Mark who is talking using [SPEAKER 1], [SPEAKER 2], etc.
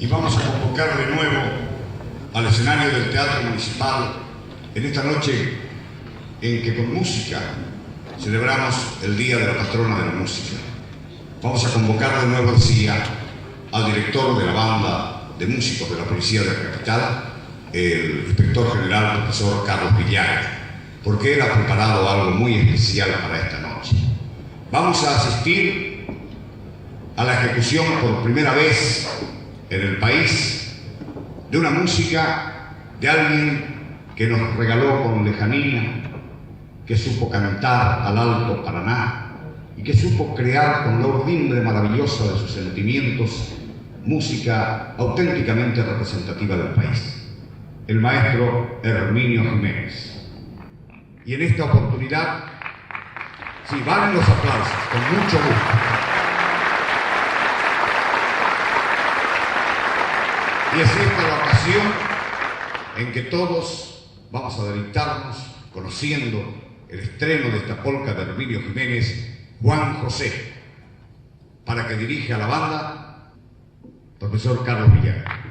[SPEAKER 1] Y vamos a convocar de nuevo al escenario del Teatro Municipal en esta noche en que con música celebramos el Día de la Patrona de la Música. Vamos a convocar de nuevo, decía, al director de la banda de músicos de la Policía de la Capital, el inspector general, profesor Carlos Villagra, porque él ha preparado algo muy especial para esta noche. Vamos a asistir a la ejecución por primera vez en el país de una música de alguien que nos regaló con lejanía, que supo cantar al Alto Paraná y que supo crear con la urdimbre maravillosa de sus sentimientos música auténticamente representativa del país, el maestro Herminio Jiménez. Y en esta oportunidad, sí, valen los aplausos, con mucho gusto. Y es esta la ocasión en que todos vamos a deleitarnos conociendo el estreno de esta polca de Herminio Jiménez, Juan José, para que dirija a la banda profesor Carlos Villagra.